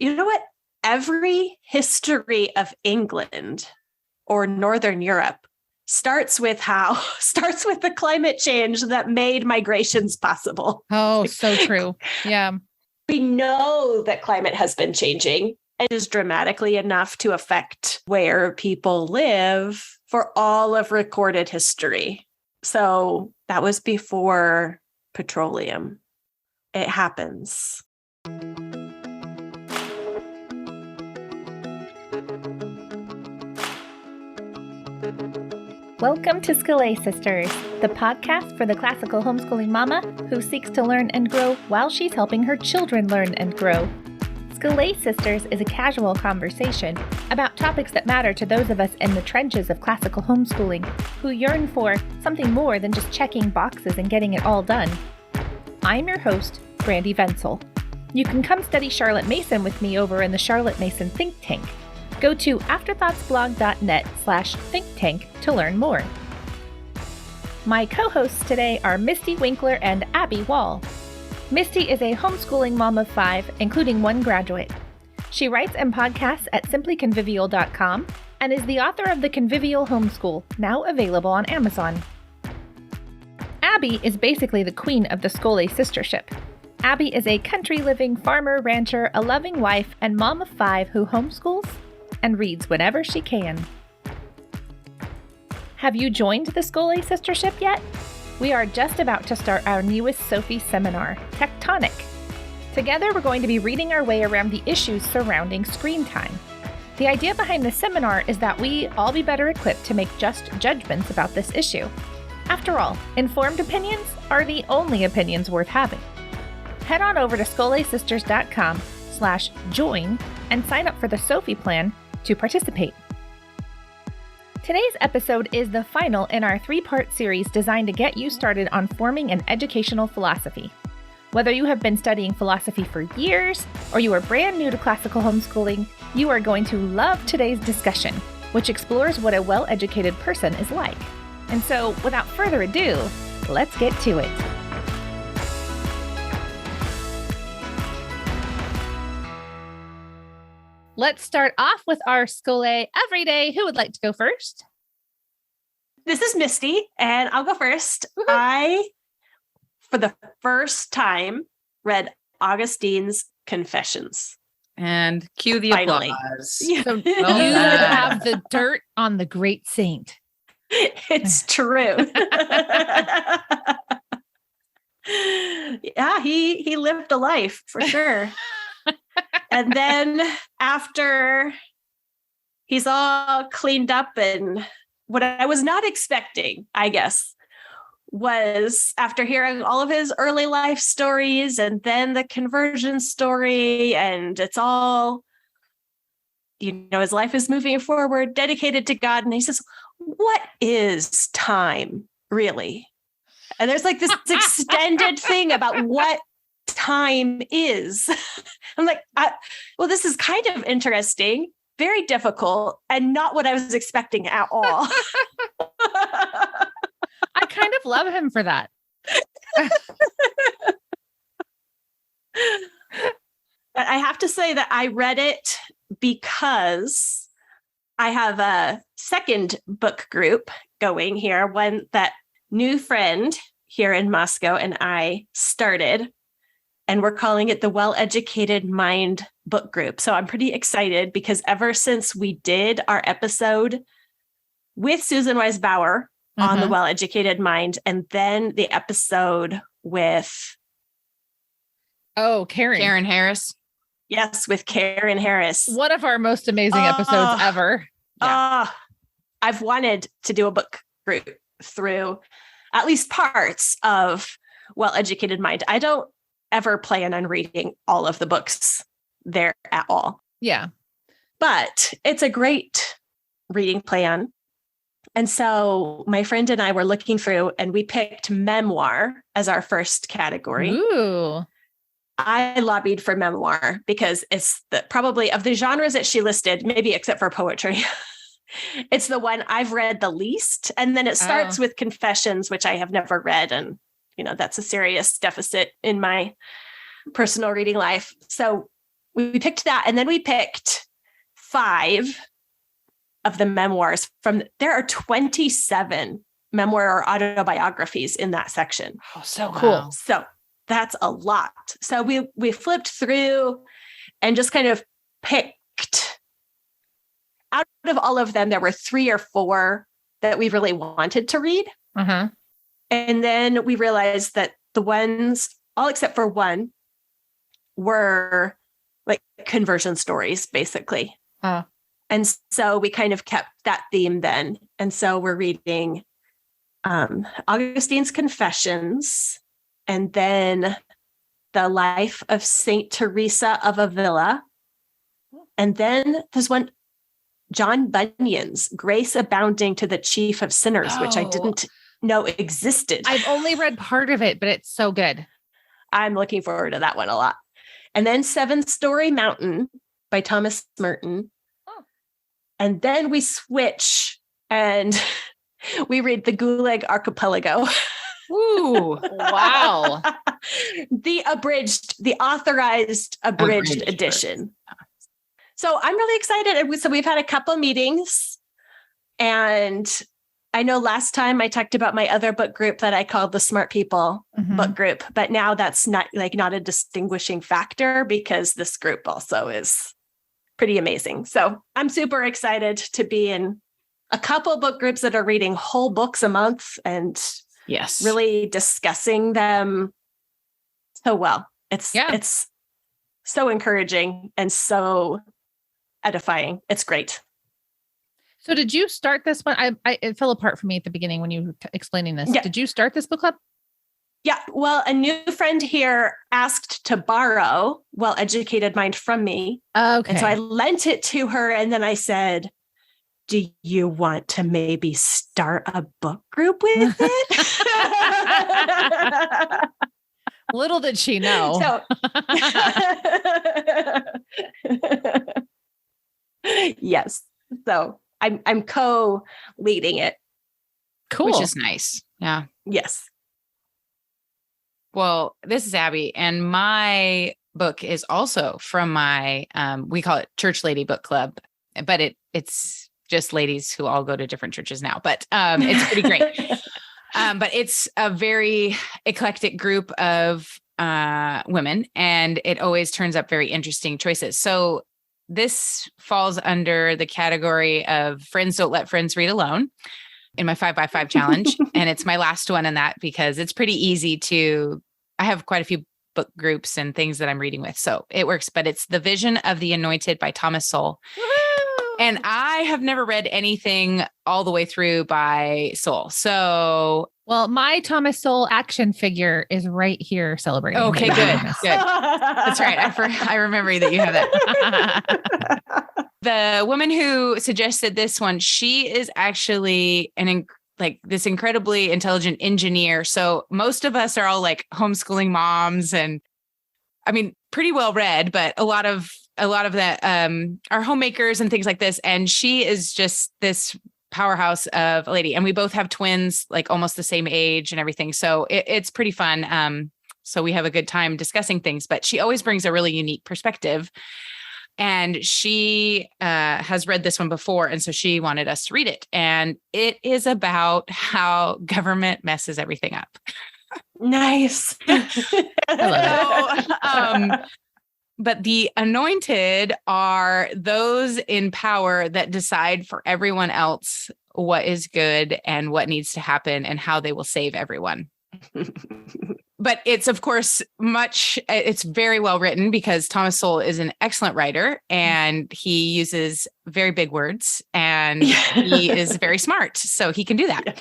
you know what? Every history of England or Northern Europe starts with the climate change that made migrations possible. Oh, so true. Yeah. We know that climate has been changing. It is dramatically enough to affect where people live for all of recorded history. So that was before petroleum. It happens. Welcome to Scholé Sisters, the podcast for the classical homeschooling mama who seeks to learn and grow while she's helping her children learn and grow. Scholé Sisters is a casual conversation about topics that matter to those of us in the trenches of classical homeschooling who yearn for something more than just checking boxes and getting it all done. I'm your host, Brandy Venzel. You can come study Charlotte Mason with me over in the Charlotte Mason Think Tank. Go to afterthoughtsblog.net/think tank to learn more. My co-hosts today are Misty Winkler and Abby Wall. Misty is a homeschooling mom of 5, including 1 graduate. She writes and podcasts at simplyconvivial.com and is the author of The Convivial Homeschool, now available on Amazon. Abby is basically the queen of the Scholé Sistership. Abby is a country-living farmer, rancher, a loving wife, and mom of 5 who homeschools and reads whenever she can. Have you joined the Scholé Sistership yet? We are just about to start our newest Sophie Seminar, TechTonic. Together, we're going to be reading our way around the issues surrounding screen time. The idea behind the seminar is that we all be better equipped to make just judgments about this issue. After all, informed opinions are the only opinions worth having. Head on over to scholésisters.com/join and sign up for the Sophie plan to participate. Today's episode is the final in our 3-part series designed to get you started on forming an educational philosophy. Whether you have been studying philosophy for years or you are brand new to classical homeschooling, you are going to love today's discussion, which explores what a well-educated person is like. And so, without further ado, let's get to it. Let's start off with our Scholé Everyday. Who would like to go first? This is Misty, and I'll go first. Woo-hoo. I, for the first time, read Augustine's Confessions. And cue the Finally. applause. Yeah. So you Well done. have the dirt on the great saint. It's true. Yeah, he lived a life for sure. And then after he's all cleaned up, and what I was not expecting, I guess, was after hearing all of his early life stories and then the conversion story, and it's all, his life is moving forward, dedicated to God. And he says, what is time, really? And there's like this extended thing about what time is. I'm like, well, this is kind of interesting, very difficult, and not what I was expecting at all. I kind of love him for that. But I have to say that I read it because I have a second book group going here, one that new friend here in Moscow and I started. And we're calling it the Well-Educated Mind Book Group. So I'm pretty excited because ever since we did our episode with Susan Weisbauer on the Well-Educated Mind, and then the episode with Karen Harris. Yes, with Karen Harris. One of our most amazing episodes ever. I've wanted to do a book group through at least parts of Well-Educated Mind. I don't ever plan on reading all of the books there at all. Yeah. But it's a great reading plan. And so my friend and I were looking through and we picked memoir as our first category. Ooh. I lobbied for memoir because it's probably of the genres that she listed, maybe except for poetry. It's the one I've read the least. And then it starts with Confessions, which I have never read. And, that's a serious deficit in my personal reading life. So we picked that. And then we picked 5 of the memoirs there are 27 memoir or autobiographies in that section. Oh, so Cool. wow. So that's a lot. So we flipped through and just kind of picked out of all of them. There were 3 or 4 that we really wanted to read. Uh-huh. And then we realized that the ones, all except for one, were like conversion stories, basically. And so we kind of kept that theme then. And so we're reading Augustine's Confessions, and then the life of Saint Teresa of Avila. And then there's one, John Bunyan's Grace Abounding to the Chief of Sinners, which I didn't know existed. I've only read part of it, but it's so good. I'm looking forward to that one a lot. And then 7-Story Mountain by Thomas Merton. And then we switch and we read the Gulag Archipelago. Ooh, Wow. The authorized abridged edition. So I'm really excited. So we've had a couple meetings, and I know last time I talked about my other book group that I called the Smart People book group, but now that's not a distinguishing factor because this group also is pretty amazing. So I'm super excited to be in a couple book groups that are reading whole books a month and yes, really discussing them so well. It's so encouraging and so edifying. It's great. So did you start this one? It fell apart for me at the beginning when you were explaining this. Yeah. Did you start this book club? Yeah. Well, a new friend here asked to borrow Well-Educated Mind from me. Okay. And so I lent it to her. And then I said, do you want to maybe start a book group with it? Little did she know. Yes. So I'm co-leading it. Cool. which is nice. Yeah. Yes. Well, this is Abby, and my book is also from my, we call it Church Lady Book Club, but it's just ladies who all go to different churches now, but it's pretty great. But it's a very eclectic group of women, and it always turns up very interesting choices. So this falls under the category of Friends Don't Let Friends Read Alone in my 5x5 challenge. And it's my last one in that because it's pretty easy I have quite a few book groups and things that I'm reading with. So it works, but it's The Vision of the Anointed by Thomas Sowell. And I have never read anything all the way through by Sowell. So, well, my Thomas Sowell action figure is right here celebrating. okay, good. That's right. I remember that you have that. The woman who suggested this one, she is actually this incredibly intelligent engineer. So most of us are all like homeschooling moms, and I mean, pretty well read, but a lot of that are homemakers and things like this. And she is just this powerhouse of a lady. And we both have twins, like almost the same age and everything. So it's pretty fun. So we have a good time discussing things, but she always brings a really unique perspective. And she has read this one before. And so she wanted us to read it. And it is about how government messes everything up. Nice. But the anointed are those in power that decide for everyone else what is good and what needs to happen and how they will save everyone. But it's, of course, it's very well written because Thomas Sowell is an excellent writer and he uses very big words and he is very smart. So he can do that. Yeah.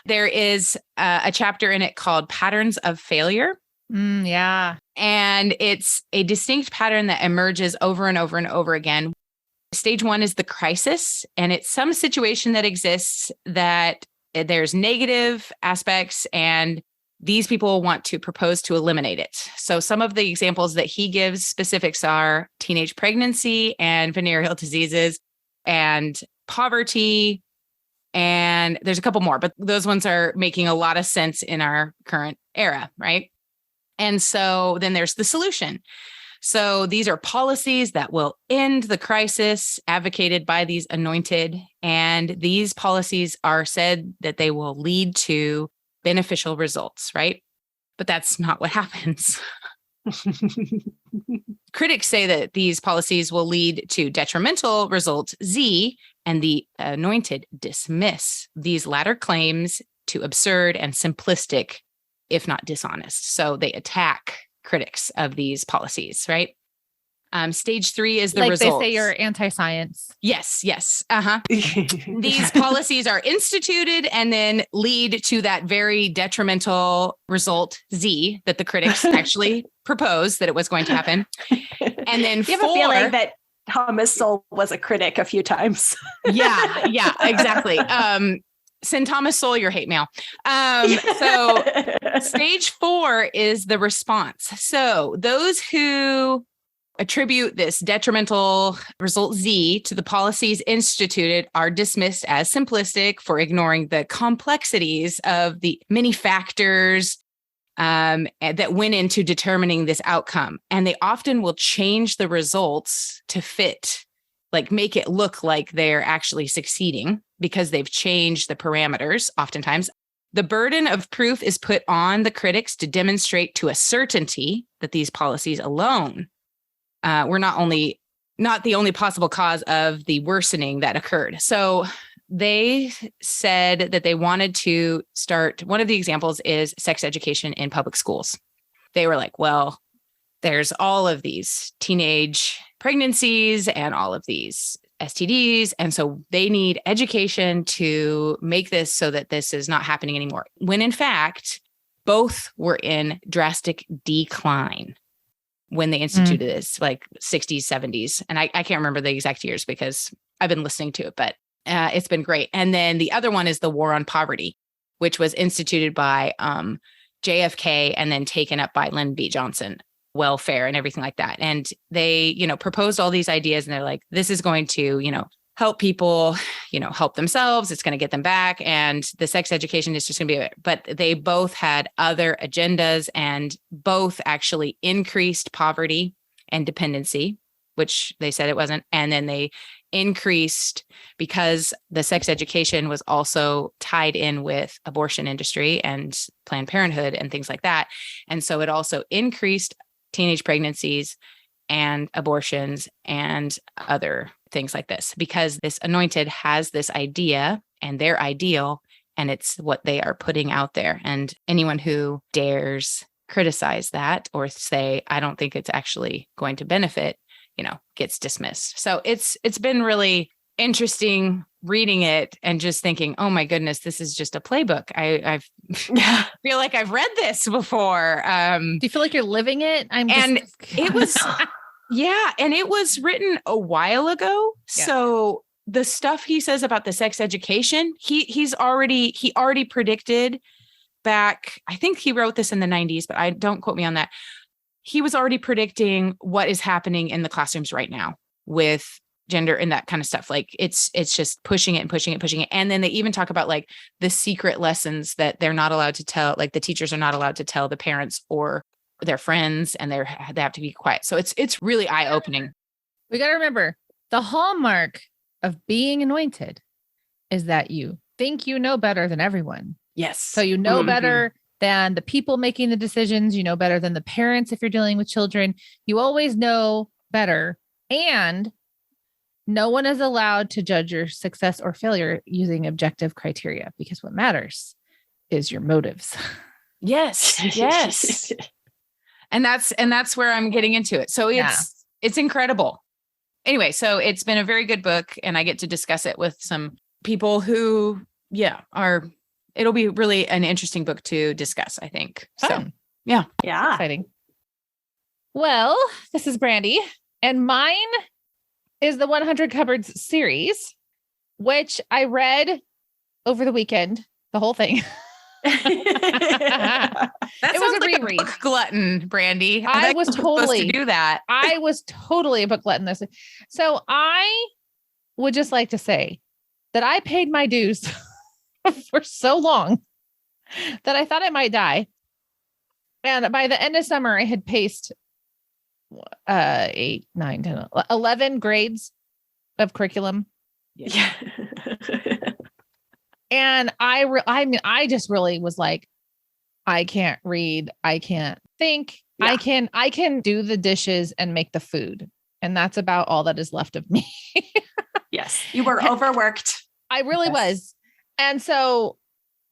There is a chapter in it called Patterns of Failure. Yeah. And it's a distinct pattern that emerges over and over and over again. Stage 1 is the crisis, and it's some situation that exists that there's negative aspects, and these people want to propose to eliminate it. So some of the examples that he gives specifics are teenage pregnancy and venereal diseases and poverty. And there's a couple more, but those ones are making a lot of sense in our current era, right? And so then there's the solution. So these are policies that will end the crisis advocated by these anointed. And these policies are said that they will lead to beneficial results, right? But that's not what happens. Critics say that these policies will lead to detrimental results, Z, and the anointed dismiss these latter claims to absurd and simplistic, if not dishonest. So they attack critics of these policies, right? Stage 3 is the results. They say you're anti-science. Yes. These policies are instituted and then lead to that very detrimental result, Z, that the critics actually proposed that it was going to happen. And then you have a feeling that Thomas Sowell was a critic a few times. Yeah, exactly. Send Thomas Sowell your hate mail. So stage 4 is the response. So those who attribute this detrimental result Z to the policies instituted are dismissed as simplistic for ignoring the complexities of the many factors that went into determining this outcome. And they often will change the results to fit, like make it look like they're actually succeeding because they've changed the parameters oftentimes. The burden of proof is put on the critics to demonstrate to a certainty that these policies alone were not the only possible cause of the worsening that occurred. So they said that they wanted to start, one of the examples is sex education in public schools. They were like, well, there's all of these teenage pregnancies and all of these STDs. And so they need education to make this so that this is not happening anymore. When in fact, both were in drastic decline when they instituted this, like 60s, 70s. And I can't remember the exact years because I've been listening to it, but it's been great. And then the other one is the War on Poverty, which was instituted by JFK and then taken up by Lyndon B. Johnson, welfare and everything like that. And they, proposed all these ideas and they're like, this is going to, help people, help themselves. It's going to get them back. And the sex education is just going to be, but they both had other agendas and both actually increased poverty and dependency, which they said it wasn't. And then they increased because the sex education was also tied in with abortion industry and Planned Parenthood and things like that. And so it also increased teenage pregnancies and abortions and other things like this, because this anointed has this idea and their ideal, and it's what they are putting out there. And anyone who dares criticize that or say, I don't think it's actually going to benefit, gets dismissed. So it's been really interesting reading it and just thinking, oh my goodness, this is just a playbook. I feel like I've read this before. Do you feel like you're living it? It was, yeah. And it was written a while ago. Yeah. So the stuff he says about the sex education, he already predicted back. I think he wrote this in the 90s, but I don't quote me on that. He was already predicting what is happening in the classrooms right now with gender and that kind of stuff. Like it's just pushing it. And then they even talk about like the secret lessons that they're not allowed to tell, like the teachers are not allowed to tell the parents or their friends, and they have to be quiet. So it's really eye-opening. We got to remember the hallmark of being anointed is that you think you know better than everyone. Yes. So you know better than the people making the decisions, you know better than the parents if you're dealing with children. You always know better. And no one is allowed to judge your success or failure using objective criteria, because what matters is your motives. Yes. Yes. And that's where I'm getting into it. So it's incredible. Anyway, so it's been a very good book, and I get to discuss it with some people who, it'll be really an interesting book to discuss, I think. Fun. So, yeah. Exciting. Well, this is Brandy, and mine is the 100 Cupboards series, which I read over the weekend, the whole thing. That was a reread. Book glutton, Brandy. I was totally supposed to do that. I was totally a book glutton. So I would just like to say that I paid my dues for so long that I thought I might die. And by the end of summer, I had paced 8, 9, 10, 11 grades of curriculum. Yeah. And I just really was like, I can't read. I can't think. Yeah. I can do the dishes and make the food. And that's about all that is left of me. Yes. You were overworked. I really Yes. was. And so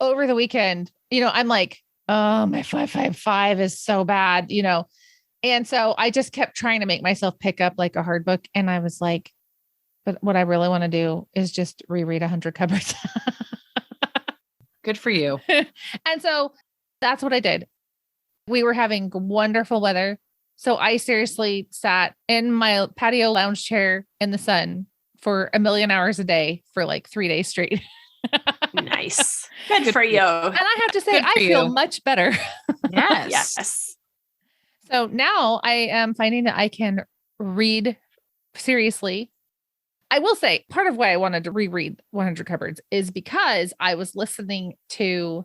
over the weekend, I'm like, oh, my 555 is so bad, And so I just kept trying to make myself pick up like a hard book. And I was like, but what I really want to do is just reread 100 cupboards. Good for you. And so that's what I did. We were having wonderful weather. So I seriously sat in my patio lounge chair in the sun for 1,000,000 hours a day for like 3 days straight. Nice. Good for you. And I have to say, Good for I feel you. much better. Yes. Yes. So now I am finding that I can read seriously. I will say part of why I wanted to reread 100 Cupboards is because I was listening to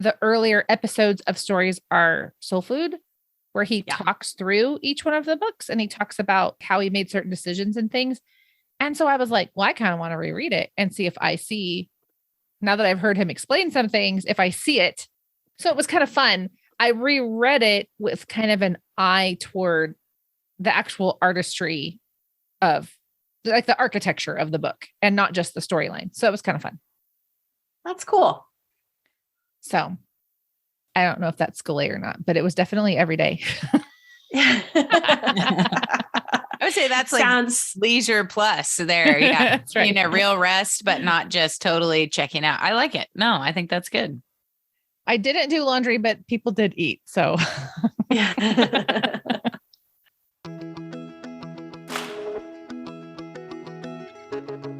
the earlier episodes of Stories Are Soul Food, where he talks through each one of the books and he talks about how he made certain decisions and things. And so I was like, well, I kind of want to reread it and see if I see, now that I've heard him explain some things, if I see it. So it was kind of fun. I reread it with kind of an eye toward the actual artistry of like the architecture of the book and not just the storyline. So it was kind of fun. That's cool. So I don't know if that's Scholé or not, but it was definitely every day. I would say that's like Sounds leisure plus there. Yeah. That's right. Real rest, but not just totally checking out. I like it. No, I think that's good. I didn't do laundry, but people did eat. So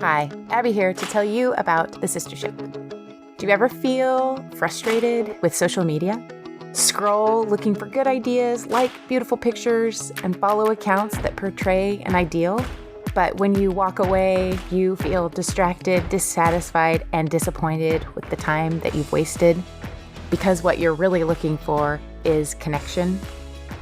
Hi, Abby here to tell you about the Sistership. Do you ever feel frustrated with social media? Scroll looking for good ideas, like beautiful pictures, and follow accounts that portray an ideal? But when you walk away, you feel distracted, dissatisfied, and disappointed with the time that you've wasted? Because what you're really looking for is connection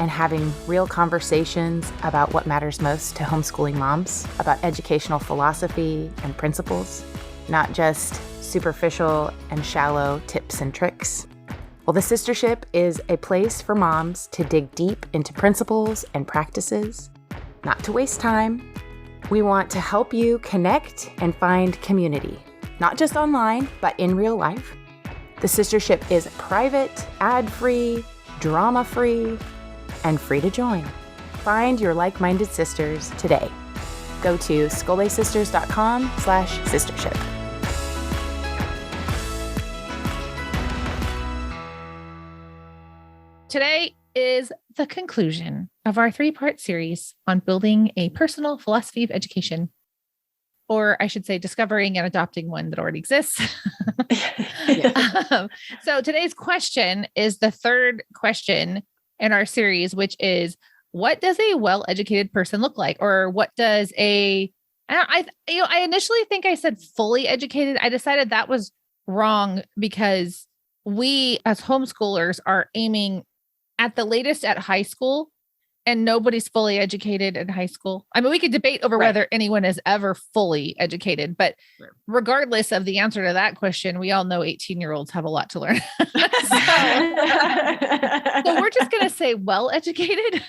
and having real conversations about what matters most to homeschooling moms, about educational philosophy and principles, not just superficial and shallow tips and tricks. Well, the Sistership is a place for moms to dig deep into principles and practices, not to waste time. We want to help you connect and find community, not just online, but in real life. The Sistership is private, ad-free, drama-free, and free to join. Find your like-minded sisters today. Go to scholesisters.com/sistership. today is the conclusion of our 3-part series on building a personal philosophy of education, or I should say discovering and adopting one that already exists. So today's question is the third question in our series, which is, what does a well-educated person look like? Or what does I initially think I said fully educated. I decided that was wrong because we as homeschoolers are aiming at the latest at high school, and nobody's fully educated in high school. I mean, we could debate over whether anyone is ever fully educated, but regardless of the answer to that question, we all know 18-year-olds have a lot to learn. So we're just going to say well-educated.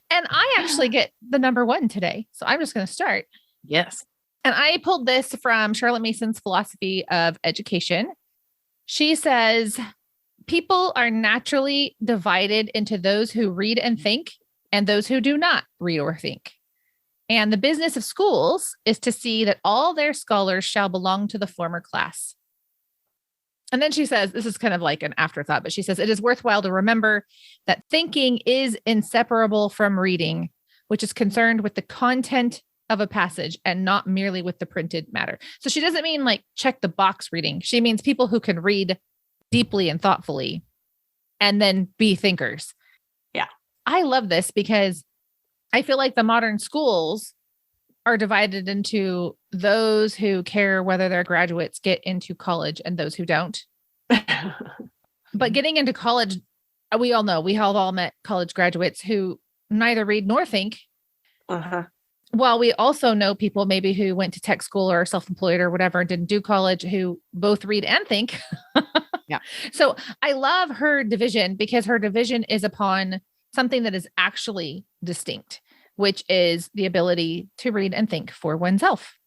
And I actually get the number 1 today. So I'm just going to start. Yes. And I pulled this from Charlotte Mason's Philosophy of Education. She says, people are naturally divided into those who read and think and those who do not read or think. And the business of schools is to see that all their scholars shall belong to the former class. And then she says, this is kind of like an afterthought, but she says, it is worthwhile to remember that thinking is inseparable from reading, which is concerned with the content of a passage and not merely with the printed matter. So she doesn't mean like check the box reading. She means people who can read deeply and thoughtfully and then be thinkers. Yeah. I love this because I feel like the modern schools are divided into those who care whether their graduates get into college and those who don't. But getting into college we all know we have all met college graduates who neither read nor think. Uh-huh. Well, we also know people maybe who went to tech school or self-employed or whatever and didn't do college who both read and think. Yeah. So I love her division because her division is upon something that is actually distinct, which is the ability to read and think for oneself.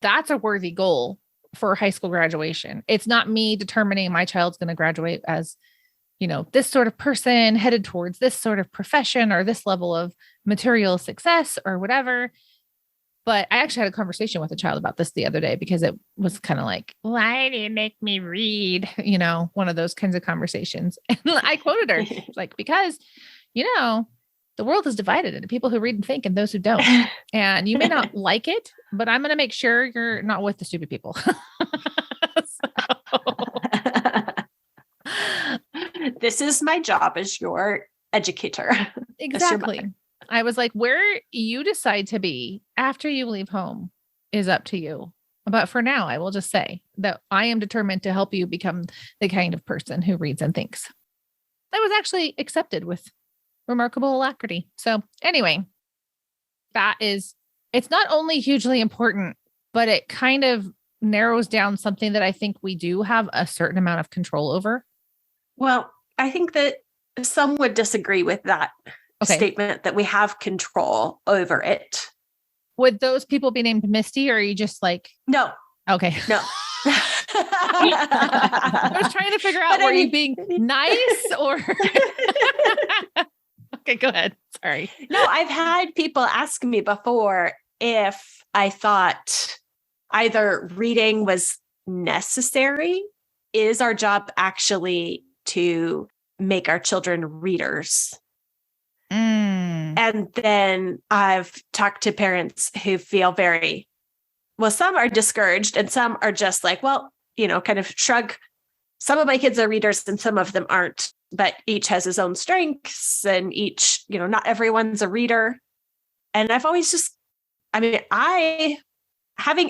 That's a worthy goal for high school graduation. It's not me determining my child's going to graduate as, this sort of person headed towards this sort of profession or this level of material success or whatever. But I actually had a conversation with a child about this the other day because it was kind of like, why do you make me read? One of those kinds of conversations. And I quoted her like, because, the world is divided into people who read and think and those who don't. And you may not like it, but I'm going to make sure you're not with the stupid people. This is my job as your educator. Exactly. I was like, where you decide to be after you leave home is up to you. But for now, I will just say that I am determined to help you become the kind of person who reads and thinks. That was actually accepted with remarkable alacrity. So anyway, it's not only hugely important, but it kind of narrows down something that I think we do have a certain amount of control over. Well, I think that some would disagree with that statement that we have control over it. Would those people be named Misty or are you just like... No. Okay. No. I was trying to figure out, were you being nice or... Okay, go ahead. Sorry. No, I've had people ask me before if I thought either reading was necessary. Is our job actually to make our children readers? And then I've talked to parents who feel some are discouraged and some are just like, well, kind of shrug. Some of my kids are readers and some of them aren't, but each has his own strengths and each, not everyone's a reader. And I've always having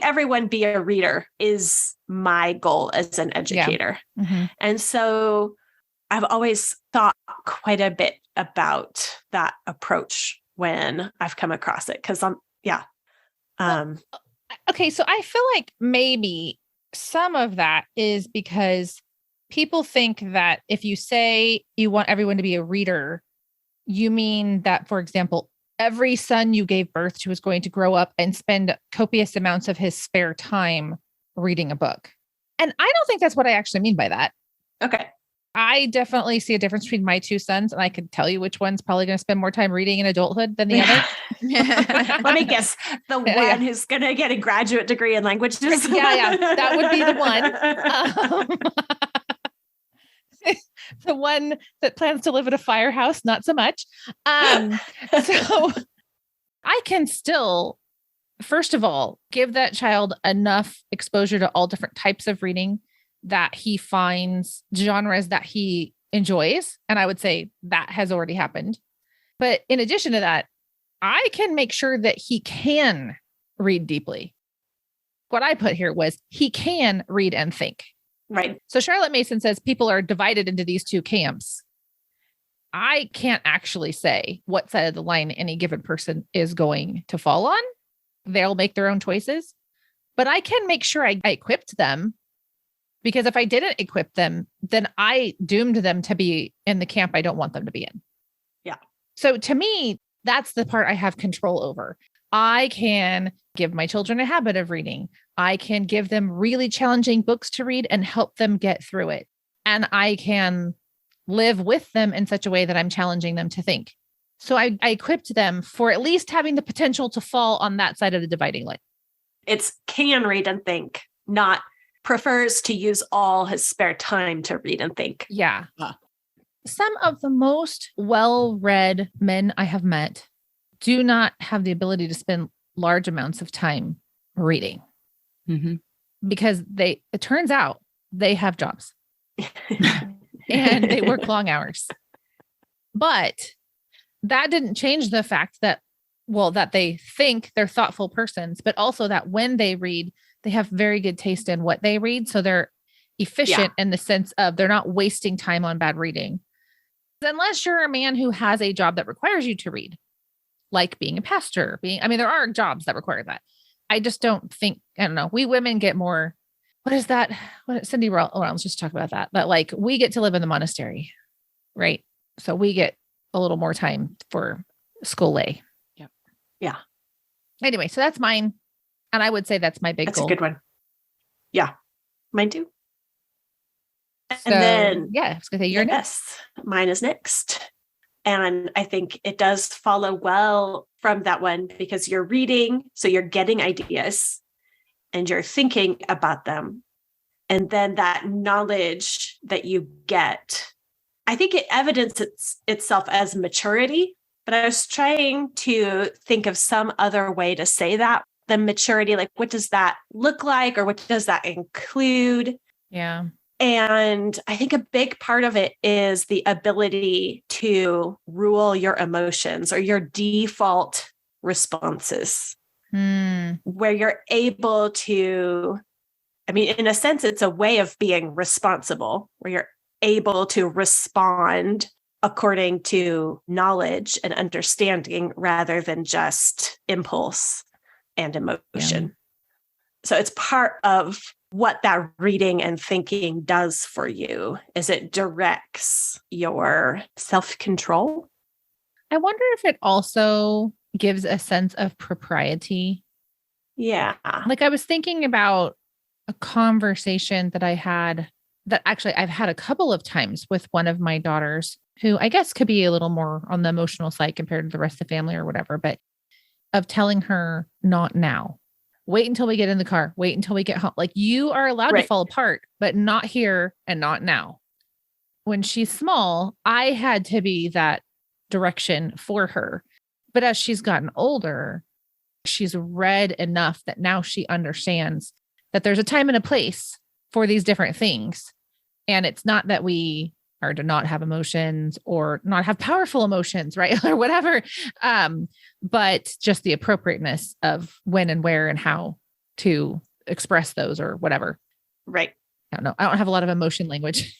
everyone be a reader is my goal as an educator. Yeah. Mm-hmm. And so I've always thought quite a bit about that approach when I've come across it. Cause okay. So I feel like maybe some of that is because people think that if you say you want everyone to be a reader, you mean that, for example, every son you gave birth to is going to grow up and spend copious amounts of his spare time reading a book. And I don't think that's what I actually mean by that. Okay. I definitely see a difference between my two sons, and I could tell you which one's probably going to spend more time reading in adulthood than the other. Let me guess. The one who's going to get a graduate degree in languages. Yeah. That would be the one. The one that plans to live at a firehouse, not so much. So I can still, first of all, give that child enough exposure to all different types of reading that he finds genres that he enjoys. And I would say that has already happened. But in addition to that, I can make sure that he can read deeply. What I put here was he can read and think. Right. So Charlotte Mason says people are divided into these two camps. I can't actually say what side of the line any given person is going to fall on. They'll make their own choices, but I can make sure I equipped them, because if I didn't equip them, then I doomed them to be in the camp I don't want them to be in. Yeah. So to me, that's the part I have control over. I can give my children a habit of reading. I can give them really challenging books to read and help them get through it. And I can live with them in such a way that I'm challenging them to think. So I equipped them for at least having the potential to fall on that side of the dividing line. It's can read and think, not prefers to use all his spare time to read and think. Yeah. Some of the most well-read men I have met do not have the ability to spend large amounts of time reading, because it turns out they have jobs and they work long hours. But that didn't change the fact that they think they're thoughtful persons, but also that when they read, they have very good taste in what they read. So they're efficient in the sense of they're not wasting time on bad reading. Unless you're a man who has a job that requires you to read, like being a pastor, there are jobs that require that. I just don't think, I don't know. We women get more, what is that? Cindy Reynolds just talked about that, but like we get to live in the monastery, right? So we get a little more time for Scholé. Yep. Yeah. Anyway, so that's mine. And I would say that's my big That's goal. a good one. Yeah. Mine too. So, And then, yeah, I was going to say you're next. Mine is next. And I think it does follow well from that one because you're reading, so you're getting ideas and you're thinking about them. And then that knowledge that you get, I think it evidences itself as maturity, but I was trying to think of some other way to say that. The maturity, like what does that look like or what does that include? Yeah. And I think a big part of it is the ability to rule your emotions or your default responses, where you're able to, in a sense, it's a way of being responsible, where you're able to respond according to knowledge and understanding rather than just impulse and emotion. Yeah. So it's part of what that reading and thinking does for you is it directs your self-control. I wonder if it also gives a sense of propriety. Yeah. Like I was thinking about a conversation that I had that actually I've had a couple of times with one of my daughters who I guess could be a little more on the emotional side compared to the rest of the family or whatever, but of telling her not now. Wait until we get in the car. Wait until we get home. Like you are allowed to fall apart, but not here and not now. When she's small, I had to be that direction for her. But as she's gotten older, she's read enough that now she understands that there's a time and a place for these different things. And it's not that we are to not have emotions or not have powerful emotions, right? Or whatever. But just the appropriateness of when and where and how to express those or whatever. Right. I don't know. I don't have a lot of emotion language.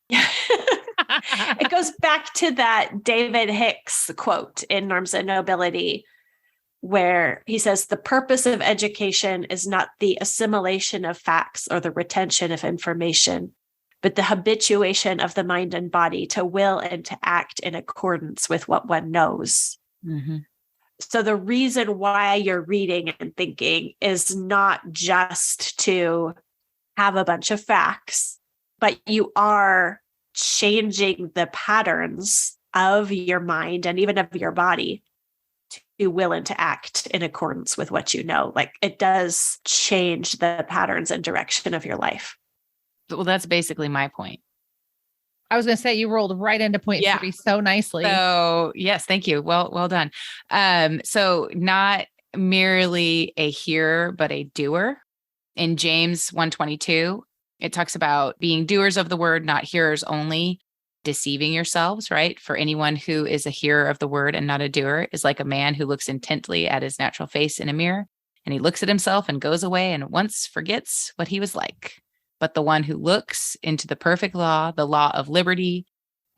It goes back to that David Hicks quote in Norms and Nobility, where he says, the purpose of education is not the assimilation of facts or the retention of information, but the habituation of the mind and body to will and to act in accordance with what one knows. Mm-hmm. So the reason why you're reading and thinking is not just to have a bunch of facts, but you are changing the patterns of your mind and even of your body to will and to act in accordance with what you know. Like it does change the patterns and direction of your life. Well, that's basically my point. I was going to say you rolled right into point 3 so nicely. So yes, thank you. Well done. So not merely a hearer, but a doer. In James 1:22, it talks about being doers of the word, not hearers only, deceiving yourselves, right? For anyone who is a hearer of the word and not a doer is like a man who looks intently at his natural face in a mirror, and he looks at himself and goes away and once forgets what he was like. But the one who looks into the perfect law, the law of liberty,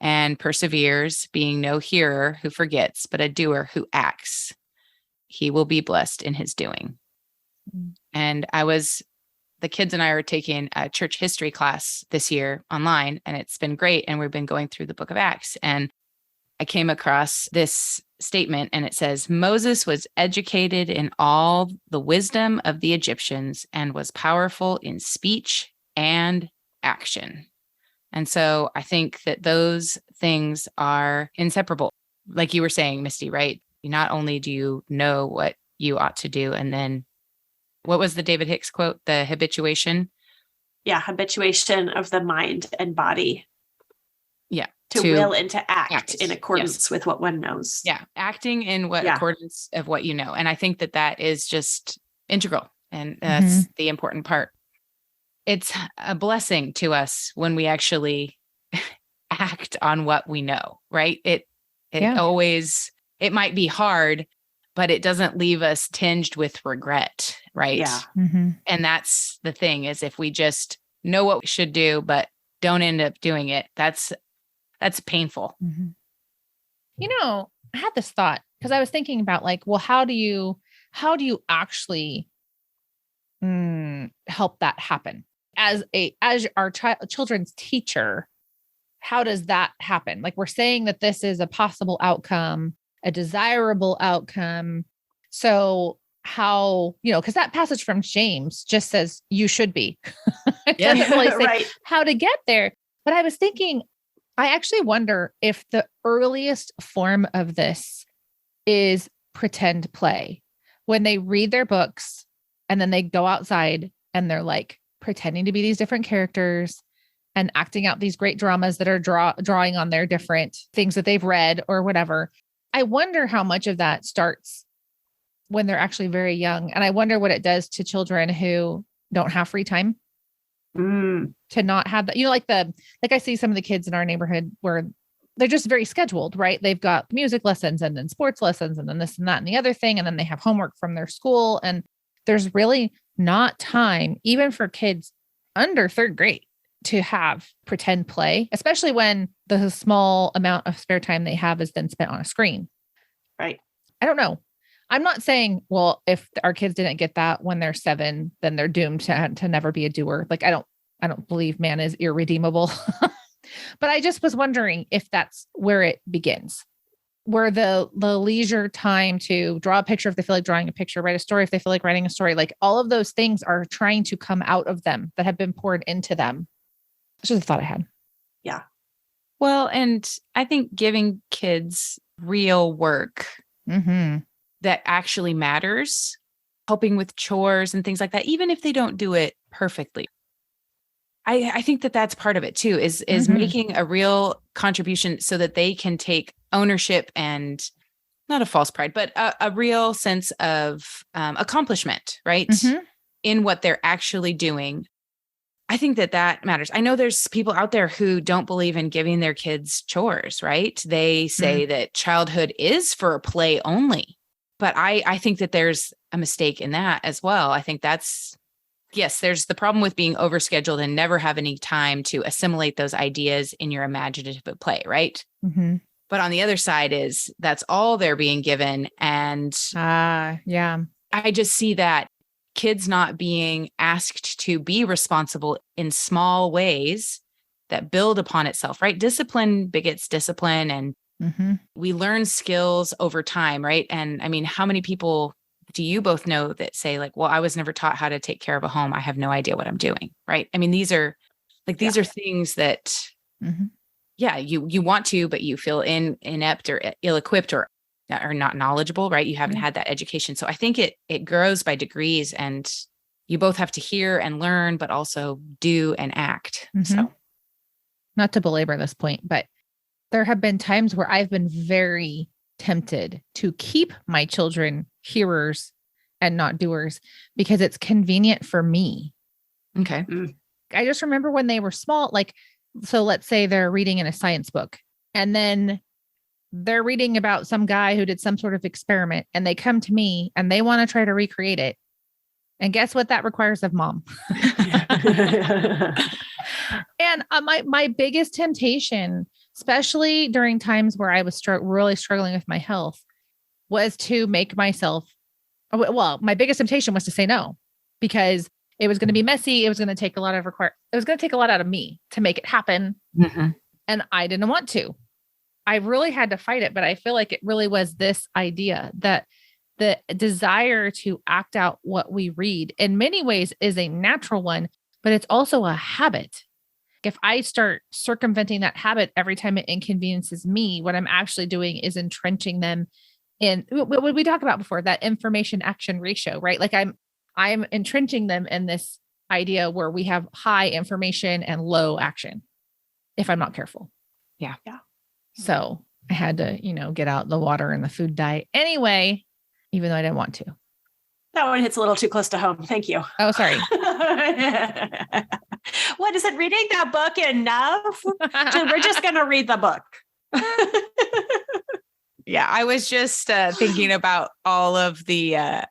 and perseveres, being no hearer who forgets, but a doer who acts, he will be blessed in his doing. And the kids and I are taking a church history class this year online, and it's been great. And we've been going through the book of Acts. And I came across this statement, and it says, Moses was educated in all the wisdom of the Egyptians and was powerful in speech and action. And so I think that those things are inseparable. Like you were saying, Misty, right? Not only do you know what you ought to do, and then what was the David Hicks quote? The habituation? Yeah, habituation of the mind and body. Yeah. To will and to act in accordance with what one knows. Yeah. Acting in accordance of what you know. And I think that is just integral. And that's the important part. It's a blessing to us when we actually act on what we know, right? It always, it might be hard, but it doesn't leave us tinged with regret, right? Yeah. Mm-hmm. And that's the thing, is if we just know what we should do, but don't end up doing it, that's That's painful. Mm-hmm. You know, I had this thought because I was thinking about like, well, how do you actually help that happen as our children's teacher? How does that happen? Like we're saying that this is a possible outcome, a desirable outcome. So how, because that passage from James just says you should be. It doesn't really say how to get there. But I was thinking, I actually wonder if the earliest form of this is pretend play. When they read their books and then they go outside and they're like pretending to be these different characters and acting out these great dramas that are drawing on their different things that they've read or whatever. I wonder how much of that starts when they're actually very young. And I wonder what it does to children who don't have free time to not have that, like I see some of the kids in our neighborhood where they're just very scheduled, right? They've got music lessons and then sports lessons and then this and that and the other thing. And then they have homework from their school. And there's really not time, even for kids under third grade, to have pretend play, especially when the small amount of spare time they have is then spent on a screen. Right. I don't know. I'm not saying, well, if our kids didn't get that when they're 7, then they're doomed to never be a doer. Like, I don't believe man is irredeemable, but I just was wondering if that's where it begins, where the leisure time to draw a picture, if they feel like drawing a picture, write a story, if they feel like writing a story, like all of those things are trying to come out of them that have been poured into them. It's just a thought I had. Yeah. Well, and I think giving kids real work that actually matters, helping with chores and things like that, even if they don't do it perfectly. I think that that's part of it too, is making a real contribution so that they can take ownership and not a false pride, but a real sense of accomplishment, right? In what they're actually doing. I think that matters. I know there's people out there who don't believe in giving their kids chores, right? They say that childhood is for play only. But I think that there's a mistake in that as well. I think yes, there's the problem with being overscheduled and never have any time to assimilate those ideas in your imaginative play, right? But on the other side is that's all they're being given. And yeah, I just see that kids not being asked to be responsible in small ways that build upon itself, right? Discipline begets discipline, and we learn skills over time, right? And I mean, how many people do you both know that say like, well, I was never taught how to take care of a home. I have no idea what I'm doing, right? I mean, these are things that, you want to, but you feel inept or ill-equipped or not knowledgeable, right? You haven't had that education. So I think it grows by degrees, and you both have to hear and learn, but also do and act. So not to belabor this point, but there have been times where I've been very tempted to keep my children hearers and not doers because it's convenient for me. Okay. I just remember when they were small, like, so let's say they're reading in a science book and then they're reading about some guy who did some sort of experiment and they come to me and they want to try to recreate it. And guess what that requires of mom? And my biggest temptation, especially during times where I was really struggling with my health, was to make myself, my biggest temptation was to say no, because it was going to be messy. It was going to take a lot out of me to make it happen. And I didn't want to. I really had to fight it, but I feel like it really was this idea that the desire to act out what we read in many ways is a natural one, but it's also a habit. If I start circumventing that habit every time it inconveniences me, what I'm actually doing is entrenching them in what we talked about before, that information action ratio, right? Like I'm entrenching them in this idea where we have high information and low action if I'm not careful. Yeah. So I had to, get out the water and the food diet anyway, even though I didn't want to. That one hits a little too close to home. Thank you. Oh, sorry. What is it? Reading that book enough? We're just going to read the book. Yeah, I was just thinking about all of the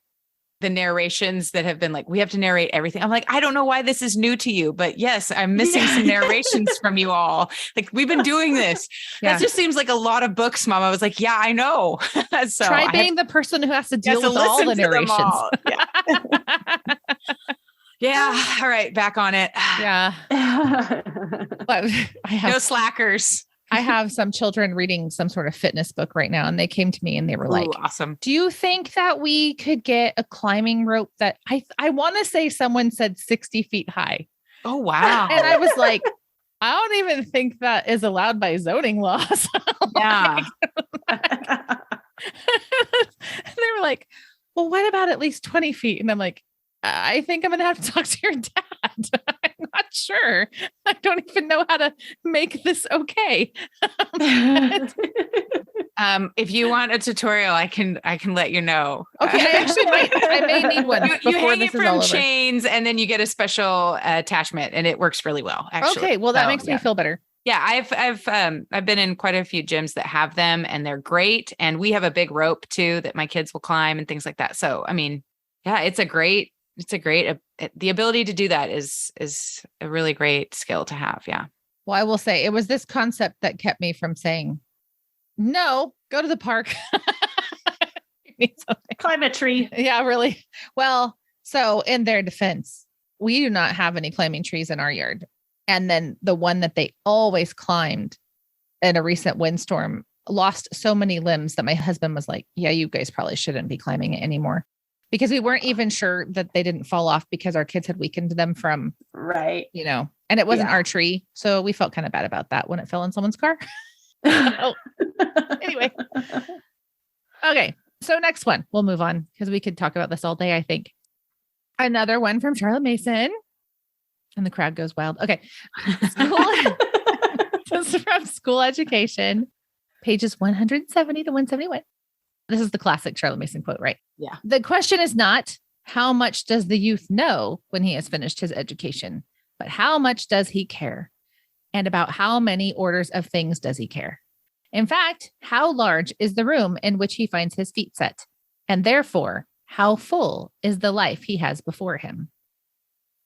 the narrations that have been like, we have to narrate everything. I'm like, I don't know why this is new to you, but yes, I'm missing some narrations from you all. Like, we've been doing this. Yeah. That just seems like a lot of books, Mom. I was like, yeah, I know. So Try being the person who has to deal with all the listen to them narrations. all. Yeah. yeah. All right. Back on it. Yeah. But No slackers. I have some children reading some sort of fitness book right now, and they came to me and they were like, Ooh, awesome. do you think that we could get a climbing rope that I want to say someone said 60 feet high? Oh, wow. And I was like, I don't even think that is allowed by zoning laws. Yeah. And they were like, well, what about at least 20 feet? And I'm like, I think I'm going to have to talk to your dad. I'm not sure. I don't even know how to make this okay. If you want a tutorial, I can let you know. Okay, I may need one You before hang this it is all from over. chains, and then you get a special attachment, and it works really well. Actually, Okay, well that So, makes me yeah. feel better. Yeah, I've been in quite a few gyms that have them, and they're great. And we have a big rope too that my kids will climb and things like that. So, I mean, yeah, it's a great. The ability to do that is a really great skill to have. Yeah. Well, I will say it was this concept that kept me from saying, no, go to the park. You need something. Climb a tree. Yeah, really. Well, so in their defense, we do not have any climbing trees in our yard. And then the one that they always climbed in a recent windstorm lost so many limbs that my husband was like, yeah, you guys probably shouldn't be climbing it anymore. Because we weren't even sure that they didn't fall off because our kids had weakened them from, Right. and it wasn't Yeah. our tree. So we felt kind of bad about that when it fell in someone's car. So, anyway. Okay. So next one, we'll move on because we could talk about this all day, I think. Another one from Charlotte Mason. And the crowd goes wild. Okay. This is from School Education, pages 170 to 171. This is the classic Charlotte Mason quote, right? Yeah. The question is not how much does the youth know when he has finished his education, but how much does he care? And about how many orders of things does he care? In fact, how large is the room in which he finds his feet set? And therefore, how full is the life he has before him?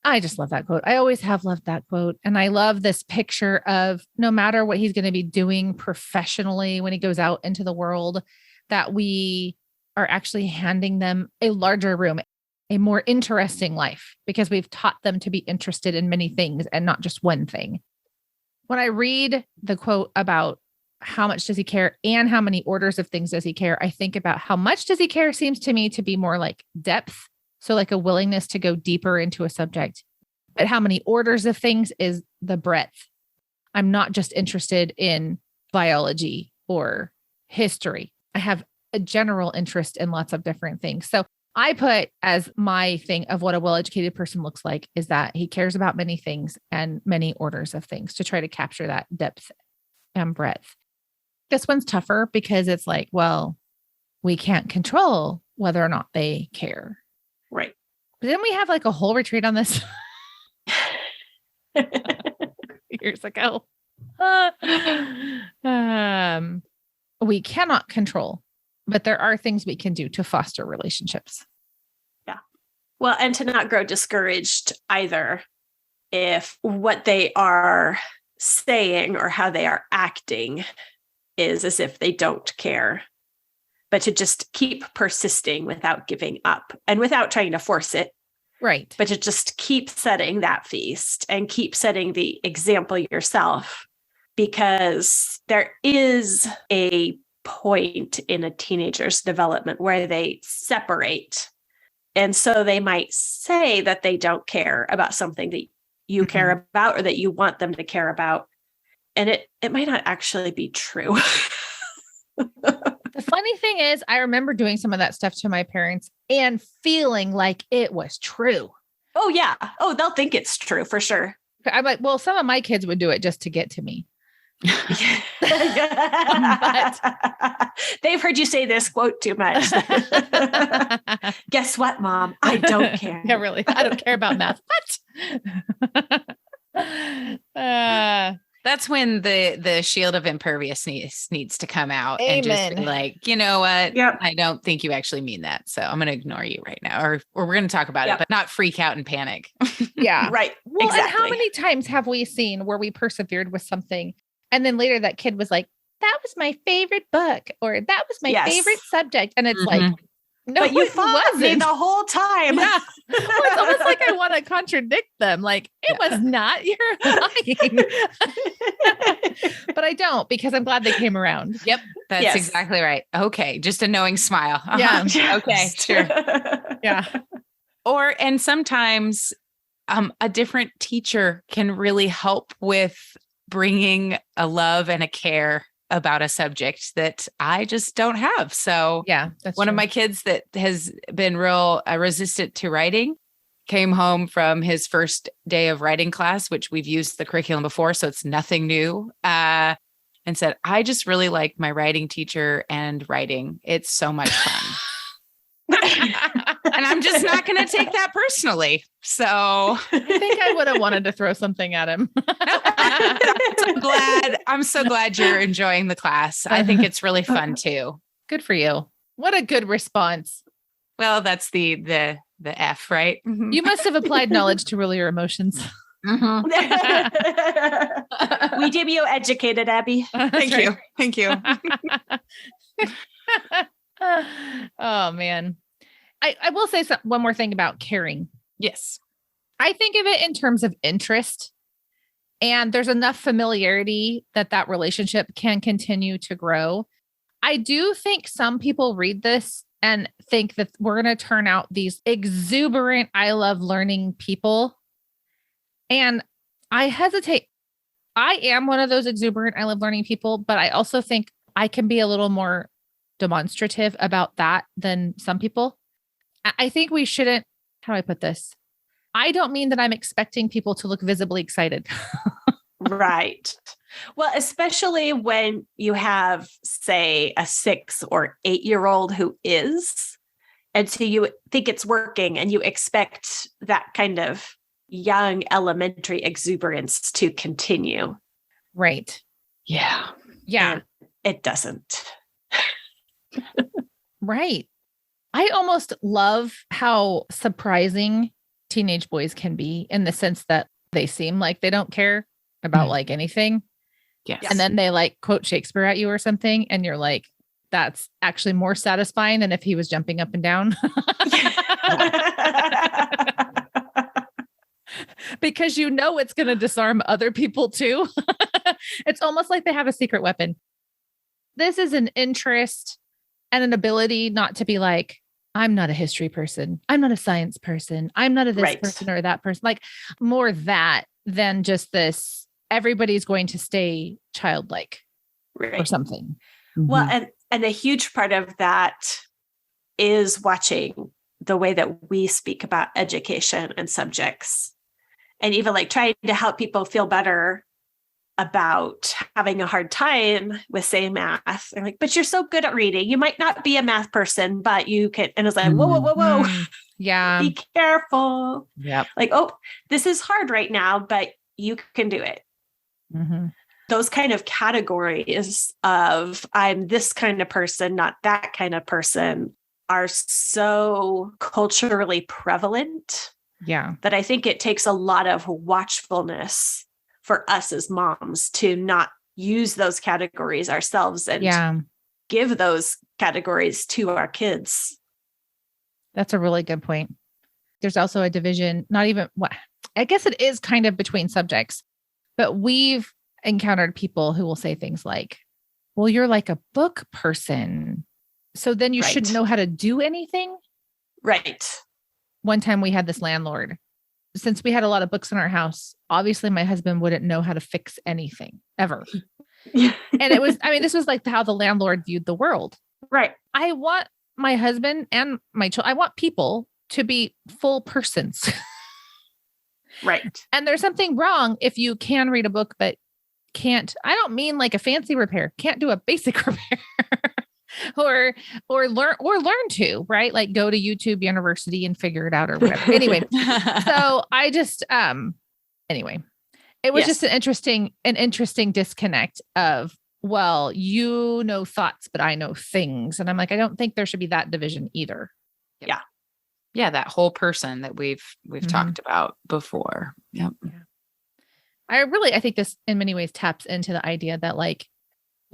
I just love that quote. I always have loved that quote. And I love this picture of no matter what he's going to be doing professionally when he goes out into the world, that we are actually handing them a larger room, a more interesting life, because we've taught them to be interested in many things and not just one thing. When I read the quote about how much does he care and how many orders of things does he care, I think about how much does he care seems to me to be more like depth. So like a willingness to go deeper into a subject, but how many orders of things is the breadth. I'm not just interested in biology or history. I have a general interest in lots of different things. So I put as my thing of what a well-educated person looks like is that he cares about many things and many orders of things to try to capture that depth and breadth. This one's tougher because it's like, well, we can't control whether or not they care. Right. But didn't we have like a whole retreat on this years ago? We cannot control, but there are things we can do to foster relationships. Yeah. Well, and to not grow discouraged either if what they are saying or how they are acting is as if they don't care, but to just keep persisting without giving up and without trying to force it. Right. But to just keep setting that feast and keep setting the example yourself, because there is a point in a teenager's development where they separate. And so they might say that they don't care about something that you care about or that you want them to care about. And it might not actually be true. The funny thing is, I remember doing some of that stuff to my parents and feeling like it was true. Oh, yeah. Oh, they'll think it's true for sure. I'm like, well, some of my kids would do it just to get to me. But they've heard you say this quote too much. Guess what, Mom? I don't care. Yeah, really. I don't care about math. What? That's when the shield of imperviousness needs to come out and just be Amen. like, you know what? Yep. I don't think you actually mean that. So I'm going to ignore you right now, or we're going to talk about it, Yep. but not freak out and panic. Yeah. Right. Well, exactly. and how many times have we seen where we persevered with something and then later that kid was like, that was my favorite book, or that was my Yes. favorite subject. And it's Mhm. like, no, but you it fought me wasn't. the whole time. Yeah. Well, it's almost like I want to contradict them. Like, it was not. You're lying. But I don't, because I'm glad they came around. Yep. That's Yes. exactly right. Okay. Just a knowing smile. Uh-huh. Yeah. Okay. Sure. Yeah. And sometimes a different teacher can really help with bringing a love and a care about a subject that I just don't have. So Yeah. That's one of true. my kids that has been real resistant to writing came home from his first day of writing class, which we've used the curriculum before, so it's nothing new, and said, I just really like my writing teacher and writing. It's so much fun. And I'm just not going to take that personally. So I think I would have wanted to throw something at him. I'm so glad you're enjoying the class. I think it's really fun too. Good for you. What a good response. Well, that's the F, right? Mhm. You must have applied knowledge to rule your emotions. Mhm. We deem you educated, Abby. Thank you. Thank you. Oh, man. I will say one more thing about caring. Yes. I think of it in terms of interest, and there's enough familiarity that relationship can continue to grow. I do think some people read this and think that we're going to turn out these exuberant, I love learning people. And I hesitate. I am one of those exuberant, I love learning people, but I also think I can be a little more demonstrative about that than some people. I think we shouldn't, how do I put this? I don't mean that I'm expecting people to look visibly excited. Right. Well, especially when you have, say, a 6 or 8-year-old who is, and so you think it's working and you expect that kind of young elementary exuberance to continue. Right. Yeah. Yeah. And it doesn't. Right. I almost love how surprising teenage boys can be in the sense that they seem like they don't care about like anything. Yes. And then they like quote Shakespeare at you or something. And you're like, that's actually more satisfying than if he was jumping up and down. Because you know it's going to disarm other people too. It's almost like they have a secret weapon. This is an interest and an ability not to be like, I'm not a history person. I'm not a science person. I'm not a this Right. person or that person. Like more that than just this, everybody's going to stay childlike or Right. something. Well, and a huge part of that is watching the way that we speak about education and subjects, and even like trying to help people feel better about having a hard time with, say, math. They're like, but you're so good at reading. You might not be a math person, but you can. And it's like, whoa, whoa, whoa, whoa. Mm, yeah. Be careful. Yep. Like, oh, this is hard right now, but you can do it. Mhm. Those kind of categories of I'm this kind of person, not that kind of person, are so culturally prevalent Yeah. that I think it takes a lot of watchfulness for us as moms to not use those categories ourselves and Yeah. give those categories to our kids. That's a really good point. There's also a division, not even what I guess it is kind of between subjects, but we've encountered people who will say things like, well, you're like a book person, so then you Right. shouldn't know how to do anything. Right. One time we had this landlord, since we had a lot of books in our house, obviously my husband wouldn't know how to fix anything ever. And it was, I mean, this was like how the landlord viewed the world. Right. I want my husband and my children, I want people to be full persons. Right. And there's something wrong if you can read a book, but can't, I don't mean like a fancy repair, can't do a basic repair or learn to, right? Like go to YouTube University and figure it out or whatever. Anyway, so I just, anyway, It was Yes. just an interesting disconnect of, well, you know thoughts, but I know things. And I'm like, I don't think there should be that division either. Yeah, that whole person that we've Mhm. talked about before. Yep. I think this in many ways taps into the idea that like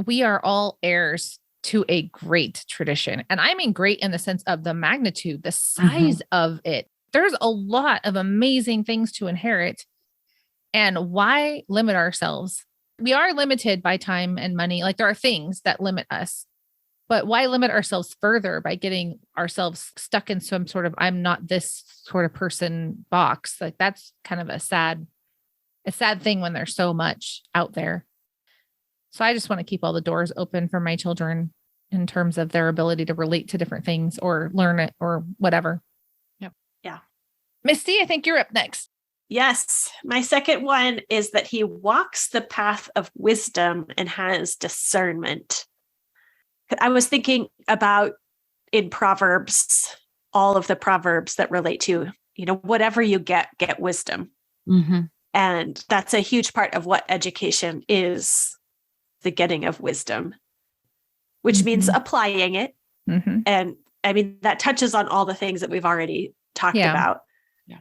we are all heirs to a great tradition. And I mean great in the sense of the magnitude, the size of it. There's a lot of amazing things to inherit. And why limit ourselves? We are limited by time and money. Like there are things that limit us, but why limit ourselves further by getting ourselves stuck in some sort of, I'm not this sort of person box. Like that's kind of a sad thing when there's so much out there. So I just want to keep all the doors open for my children in terms of their ability to relate to different things or learn it or whatever. Yep. Yeah. Misty, I think you're up next. Yes. My second one is that he walks the path of wisdom and has discernment. I was thinking about in Proverbs, all of the Proverbs that relate to, whatever you get wisdom. Mm-hmm. And that's a huge part of what education is, the getting of wisdom, which means applying it. Mm-hmm. And I mean, that touches on all the things that we've already talked about. Yeah.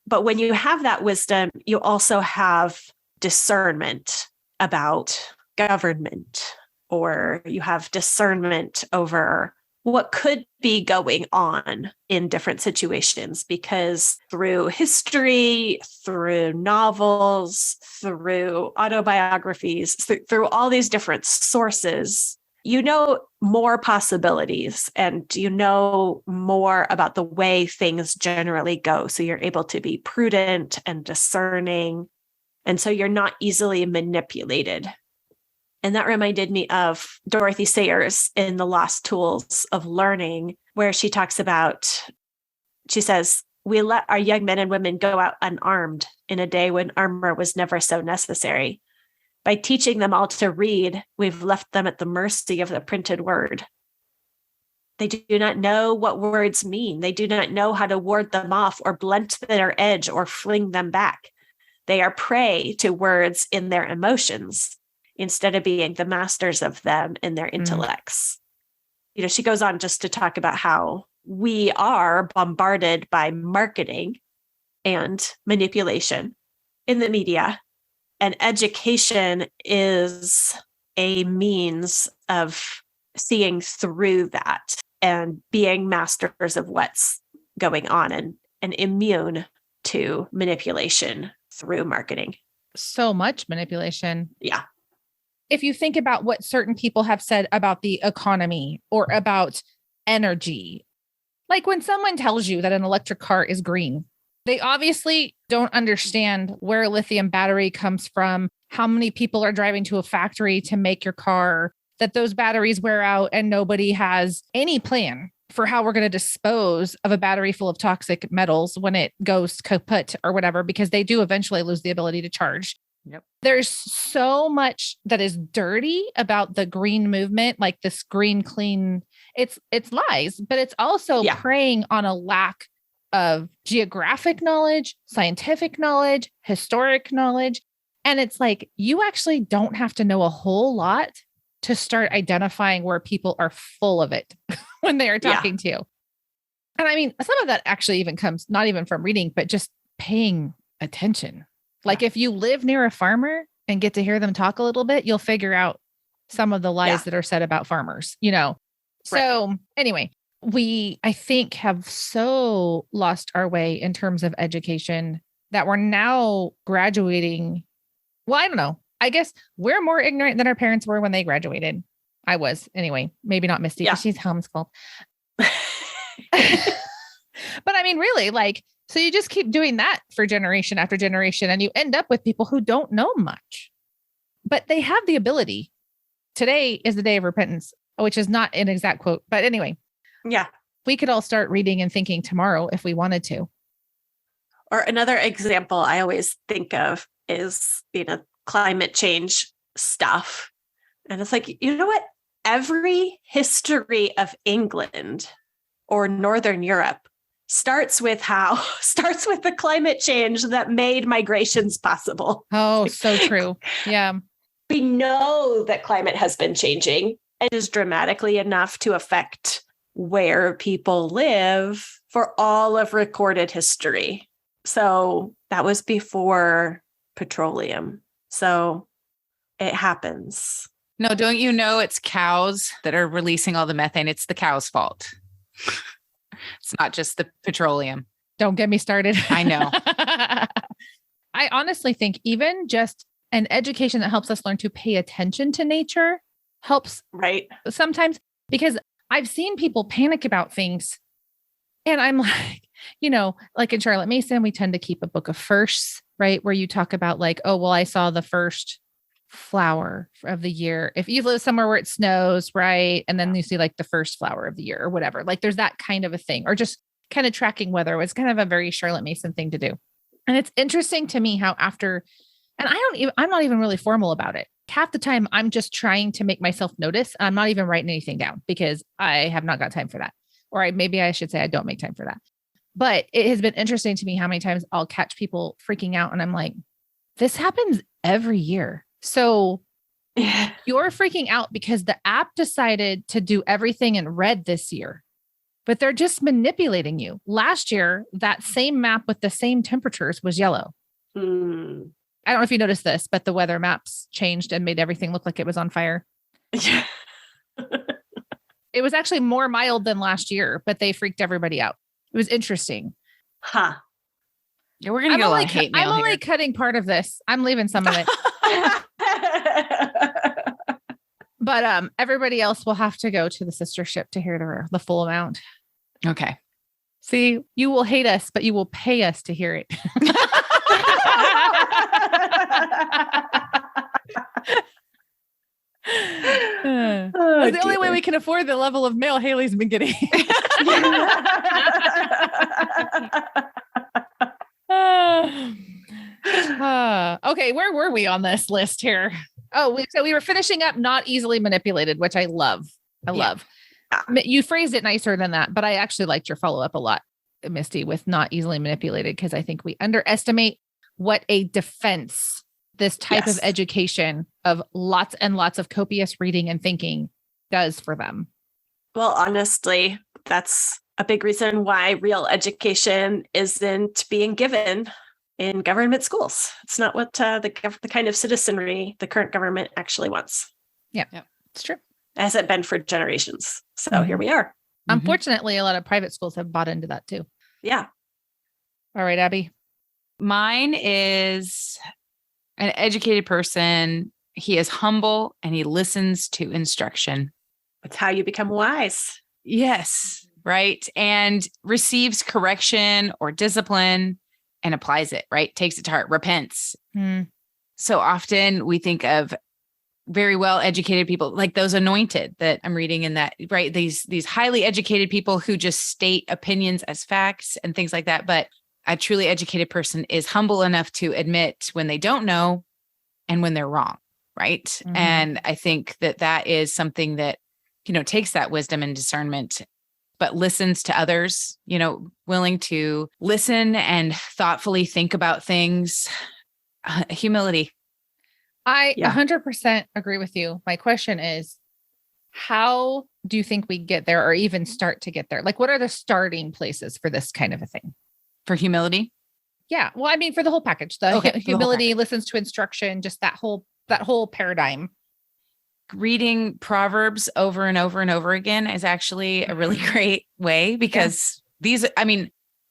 But when you have that wisdom, you also have discernment about government, or you have discernment over what could be going on in different situations, because through history, through novels, through autobiographies, through all these different sources, you know more possibilities and you know more about the way things generally go. So you're able to be prudent and discerning. And so you're not easily manipulated. And that reminded me of Dorothy Sayers in The Lost Tools of Learning, where she talks about, she says, we let our young men and women go out unarmed in a day when armor was never so necessary. By teaching them all to read, we've left them at the mercy of the printed word. They do not know what words mean. They do not know how to ward them off or blunt their edge or fling them back. They are prey to words in their emotions, instead of being the masters of them in their intellects. She goes on just to talk about how we are bombarded by marketing and manipulation in the media, and education is a means of seeing through that and being masters of what's going on and immune to manipulation through marketing. So much manipulation. Yeah. If you think about what certain people have said about the economy or about energy, like when someone tells you that an electric car is green, they obviously don't understand where a lithium battery comes from, how many people are driving to a factory to make your car, that those batteries wear out and nobody has any plan for how we're going to dispose of a battery full of toxic metals when it goes kaput or whatever, because they do eventually lose the ability to charge. Yep. There's so much that is dirty about the green movement, like this green clean. It's lies, but it's also preying on a lack of geographic knowledge, scientific knowledge, historic knowledge. And it's like, you actually don't have to know a whole lot to start identifying where people are full of it when they are talking to you. And I mean, some of that actually even comes not even from reading, but just paying attention. Like if you live near a farmer and get to hear them talk a little bit, you'll figure out some of the lies that are said about farmers, So anyway, we, I think, have so lost our way in terms of education that we're now graduating. Well, I don't know. I guess we're more ignorant than our parents were when they graduated. I was anyway, maybe not Misty because she's homeschooled. But I mean, really, so you just keep doing that for generation after generation, and you end up with people who don't know much, but they have the ability. Today is the day of repentance, which is not an exact quote, but anyway. Yeah. We could all start reading and thinking tomorrow if we wanted to. Or another example I always think of is, climate change stuff. And it's like, you know what? Every history of England or Northern Europe starts with the climate change that made migrations possible. Oh, so true. Yeah. We know that climate has been changing. It is dramatically enough to affect where people live for all of recorded history. So that was before petroleum. So it happens. No, don't you know it's cows that are releasing all the methane? It's the cow's fault. It's not just the petroleum. Don't get me started. I know. I honestly think even just an education that helps us learn to pay attention to nature helps Right. sometimes, because I've seen people panic about things. And I'm like, like in Charlotte Mason, we tend to keep a book of firsts, right? Where you talk about like, oh, well, I saw the first flower of the year. If you live somewhere where it snows, right? And then you see like the first flower of the year or whatever, like there's that kind of a thing, or just kind of tracking weather. It's kind of a very Charlotte Mason thing to do. And it's interesting to me how I'm not even really formal about it. Half the time I'm just trying to make myself notice. I'm not even writing anything down because I have not got time for that. Or maybe I should say I don't make time for that. But it has been interesting to me how many times I'll catch people freaking out and I'm like, this happens every year. So you're freaking out because the app decided to do everything in red this year, but they're just manipulating you. Last year, that same map with the same temperatures was yellow. I don't know if you noticed this, but the weather maps changed and made everything look like it was on fire. Yeah. It was actually more mild than last year, but they freaked everybody out. It was interesting. Huh. Yeah, we're going to get a lot of hate mail I'm only here. cutting part of this. I'm leaving some of it. But everybody else will have to go to the sistership to hear the full amount. Okay. See, you will hate us, but you will pay us to hear it. That's the only way we can afford the level of mail Haley's been getting. Okay, where were we on this list here? Oh, so we were finishing up not easily manipulated, which I love. I love. You phrased it nicer than that, but I actually liked your follow-up a lot, Misty, with not easily manipulated, because I think we underestimate what a defense this type of education of lots and lots of copious reading and thinking does for them. Well, honestly, that's a big reason why real education isn't being given in government schools. It's not what the kind of citizenry the current government actually wants. Yeah, it's true. It hasn't been for generations. So here we are. Unfortunately, a lot of private schools have bought into that too. Yeah. All right, Abby. Mine is an educated person. He is humble and he listens to instruction. It's how you become wise. Yes. Right. And receives correction or discipline and applies it, right? Takes it to heart, repents. So often we think of very well educated people like those anointed that I'm reading in that, right? These highly educated people who just state opinions as facts and things like that. But a truly educated person is humble enough to admit when they don't know and when they're wrong. Right. And I think that is something that, takes that wisdom and discernment, but listens to others, willing to listen and thoughtfully think about things. Humility. I 100% agree with you. My question is, how do you think we get there or even start to get there? Like, what are the starting places for this kind of a thing? For humility? Yeah. Well, I mean, for the whole package, humility, listens to instruction, just that whole paradigm. Reading Proverbs over and over and over again is actually a really great way because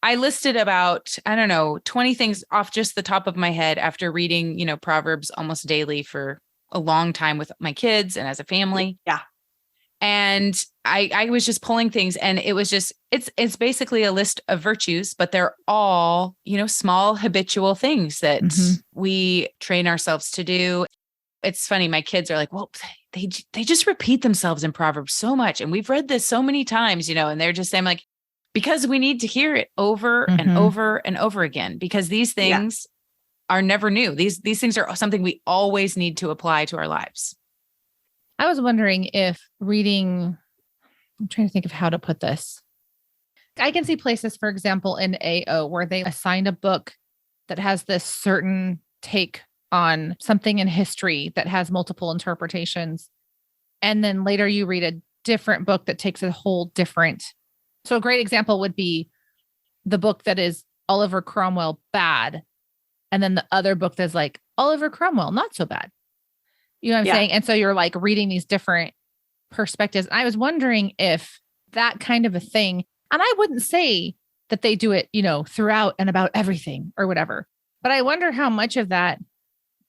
I listed about, 20 things off just the top of my head after reading, Proverbs almost daily for a long time with my kids and as a family. Yeah. And I was just pulling things and it was just, it's basically a list of virtues, but they're all, small habitual things that we train ourselves to do. It's funny. My kids are like, well, they just repeat themselves in Proverbs so much. And we've read this so many times, and they're just saying like, because we need to hear it over and over and over again, because these things are never new. These things are something we always need to apply to our lives. I was wondering if reading, I'm trying to think of how to put this. I can see places, for example, in AO where they assign a book that has this certain take on something in history that has multiple interpretations. And then later you read a different book that takes a whole different. So a great example would be the book that is Oliver Cromwell bad. And then the other book that's like Oliver Cromwell, not so bad. You know what I'm saying? And so you're like reading these different perspectives. I was wondering if that kind of a thing, and I wouldn't say that they do it, throughout and about everything or whatever, but I wonder how much of that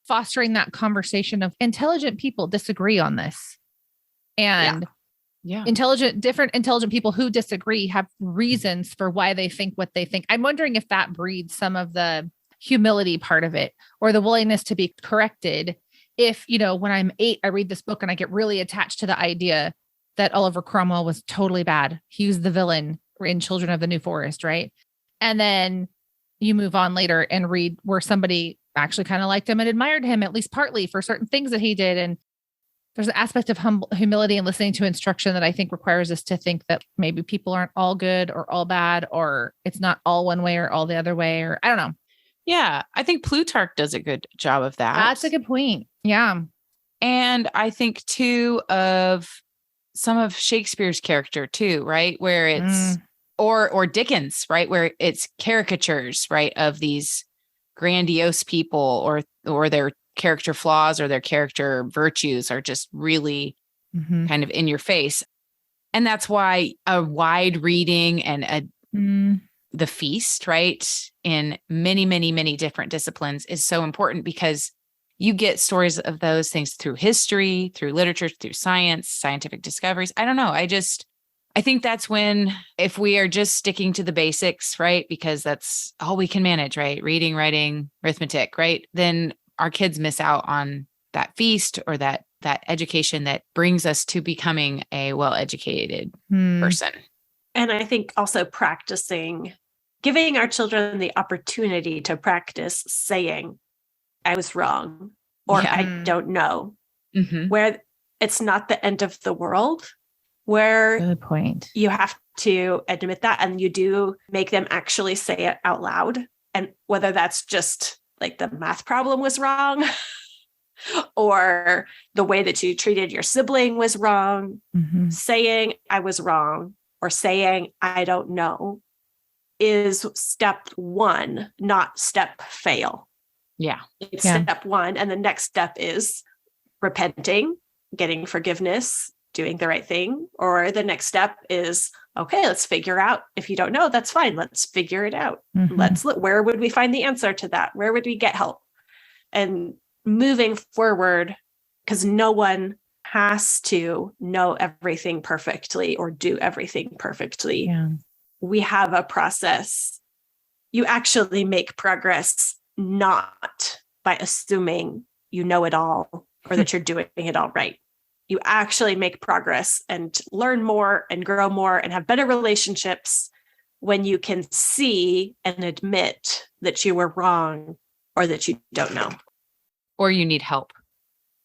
fostering that conversation of intelligent people disagree on this. And different intelligent people who disagree have reasons for why they think what they think. I'm wondering if that breeds some of the humility part of it or the willingness to be corrected. If, when I'm 8, I read this book and I get really attached to the idea that Oliver Cromwell was totally bad. He was the villain in Children of the New Forest, right? And then you move on later and read where somebody actually kind of liked him and admired him, at least partly for certain things that he did. And there's an aspect of humility and listening to instruction that I think requires us to think that maybe people aren't all good or all bad, or it's not all one way or all the other way, or I don't know. Yeah, I think Plutarch does a good job of that. That's a good point. Yeah. And I think too of some of Shakespeare's character too, right? Where it's or Dickens, right? Where it's caricatures, right, of these grandiose people or their character flaws or their character virtues are just really kind of in your face. And that's why a wide reading and the feast, right, in many, many, many different disciplines is so important, because you get stories of those things through history, through literature, through science, scientific discoveries. I don't know. I think that's when, if we are just sticking to the basics, right, because that's all we can manage, right? Reading, writing, arithmetic, right? Then our kids miss out on that feast or that education that brings us to becoming a well-educated person. And I think also giving our children the opportunity to practice saying, I was wrong, or I don't know, where it's not the end of the world, where good point. You have to admit that, and you do make them actually say it out loud. And whether that's just like the math problem was wrong or the way that you treated your sibling was wrong, saying I was wrong or saying I don't know is step 1, not step fail. Yeah. It's step 1. And the next step is repenting, getting forgiveness, doing the right thing. Or the next step is, okay, let's figure out. If you don't know, that's fine. Let's figure it out. Let's look, where would we find the answer to that? Where would we get help? And moving forward, because no one has to know everything perfectly or do everything perfectly. Yeah. We have a process. You actually make progress not by assuming you know it all or that you're doing it all right. You actually make progress and learn more and grow more and have better relationships when you can see and admit that you were wrong or that you don't know. Or you need help.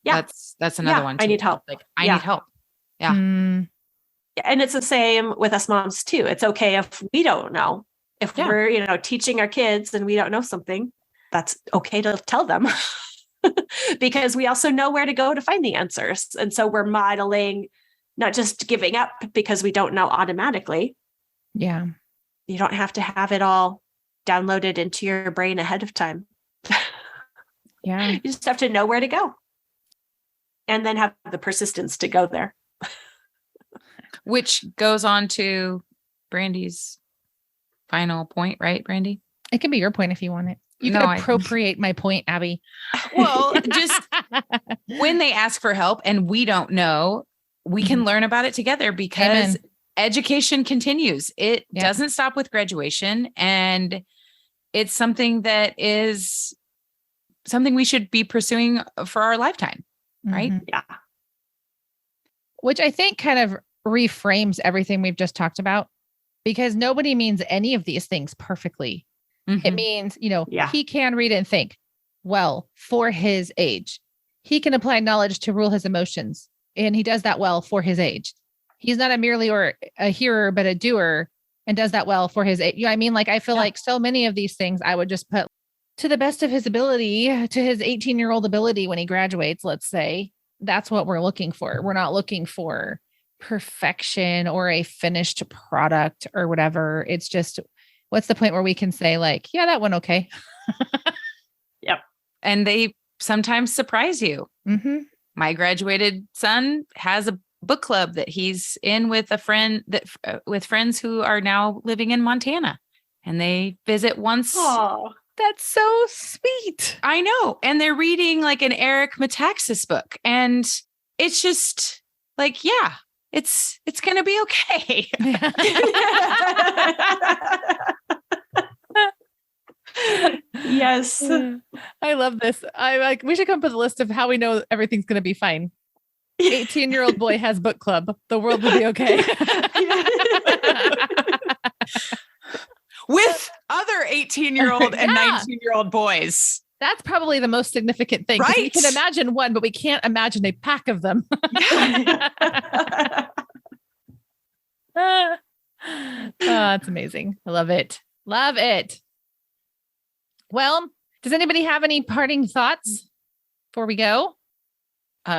Yeah. That's another one too. I need help. Like I need help. Yeah. And it's the same with us moms too. It's okay if we don't know. If we're, teaching our kids and we don't know something, that's okay to tell them because we also know where to go to find the answers. And so we're modeling, not just giving up because we don't know automatically. Yeah. You don't have to have it all downloaded into your brain ahead of time. Yeah. You just have to know where to go and then have the persistence to go there. Which goes on to Brandy's final point, right, Brandy? It can be your point if you want it. You can appropriate my point, Abby. Well, just when they ask for help and we don't know, we can learn about it together because education continues. It doesn't stop with graduation. And it's something that is something we should be pursuing for our lifetime, right? Yeah. Which I think kind of reframes everything we've just talked about, because nobody means any of these things perfectly. It means, he can read and think well for his age. He can apply knowledge to rule his emotions, and he does that well for his age. He's not merely a hearer, but a doer and does that well for his age. You know what I mean? Like, I feel like so many of these things I would just put to the best of his ability, to his 18-year-old ability when he graduates, let's say. That's what we're looking for. We're not looking for perfection or a finished product or whatever. It's just, what's the point where we can say like, yeah, that went okay. Yep. And they sometimes surprise you. Mm-hmm. My graduated son has a book club that he's in with a friend with friends who are now living in Montana, and they visit once. Oh, That's so sweet. I know. And they're reading like an Eric Metaxas book. And it's just like, yeah, it's going to be okay. yes. I love this. We should come up with a list of how we know everything's going to be fine. 18-year-old boy has book club. The world will be okay. With other 18-year-old and 19-year-old boys. That's probably the most significant thing. Right. We can imagine one, but we can't imagine a pack of them. That's amazing. I love it. Love it. Well, does anybody have any parting thoughts before we go?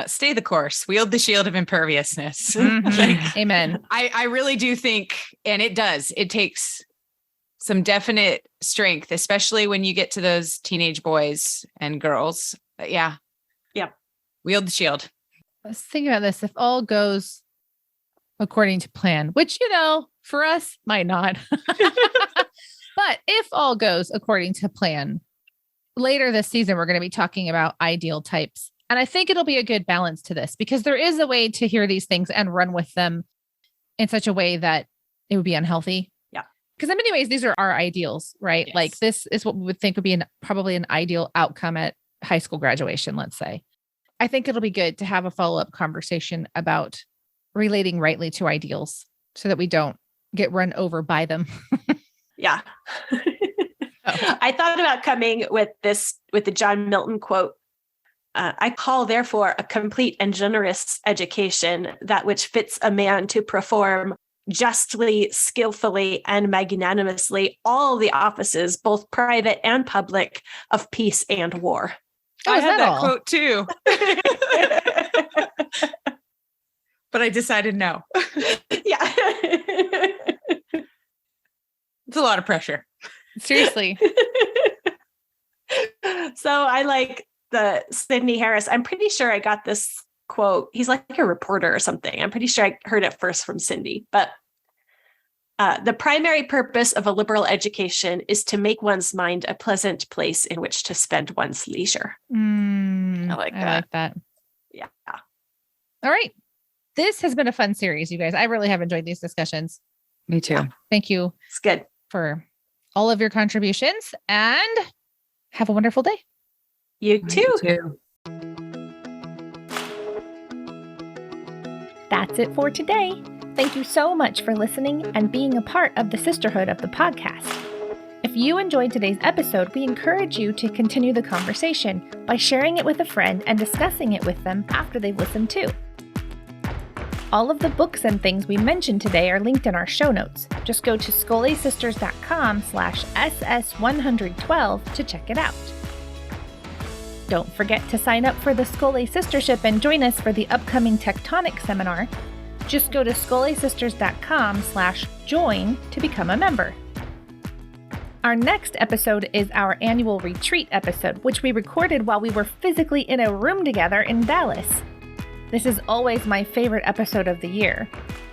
Stay the course. Wield the shield of imperviousness. Mm-hmm. Amen. I really do think, and it does, it takes some definite strength, especially when you get to those teenage boys and girls. But yeah. Yep. Wield the shield. I was thinking about this. If all goes according to plan, which, for us might not, but if all goes according to plan, later this season, we're going to be talking about ideal types. And I think it'll be a good balance to this, because there is a way to hear these things and run with them in such a way that it would be unhealthy. Because in many ways, these are our ideals, right? Yes. Like this is what we would think would be probably an ideal outcome at high school graduation, let's say. I think it'll be good to have a follow-up conversation about relating rightly to ideals so that we don't get run over by them. Yeah. I thought about coming with the John Milton quote. I call, therefore, a complete and generous education, that which fits a man to perform justly, skillfully, and magnanimously all the offices, both private and public, of peace and war. I had that all? quote too. But I decided no. Yeah. It's a lot of pressure. Seriously. So I like the Sidney Harris. I'm pretty sure I got this quote. He's like a reporter or something. I'm pretty sure I heard it first from Cindy, but the primary purpose of a liberal education is to make one's mind a pleasant place in which to spend one's leisure. I like like that. Yeah. All right. This has been a fun series, you guys. I really have enjoyed these discussions. Me too. Thank you It's good. for all of your contributions, and have a wonderful day. You too. That's it for today. Thank you so much for listening and being a part of the sisterhood of the podcast. If you enjoyed today's episode, we encourage you to continue the conversation by sharing it with a friend and discussing it with them after they've listened too. All of the books and things we mentioned today are linked in our show notes. Just go to scholésisters.com/SS112 to check it out. Don't forget to sign up for the Scholé Sistership and join us for the upcoming TechTonic seminar. Just go to scholésisters.com/join to become a member. Our next episode is our annual retreat episode, which we recorded while we were physically in a room together in Dallas. This is always my favorite episode of the year.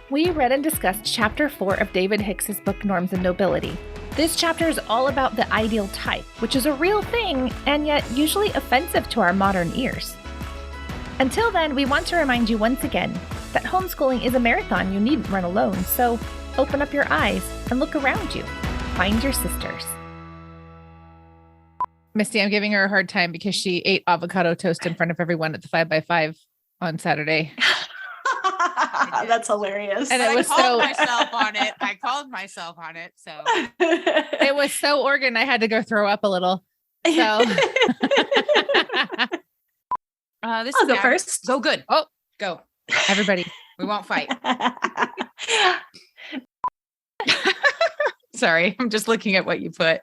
We read and discussed Chapter 4 of David Hicks's book Norms and Nobility. This chapter is all about the ideal type, which is a real thing and yet usually offensive to our modern ears. Until then, we want to remind you once again that homeschooling is a marathon you needn't run alone, so open up your eyes and look around you. Find your sisters. Misty, I'm giving her a hard time because she ate avocado toast in front of everyone at the 5x5 on Saturday. That's hilarious. And it was I called myself on it. So it was so organized. I had to go throw up a little. So I'll go first. Go good. Oh, go. Everybody. We won't fight. Sorry, I'm just looking at what you put.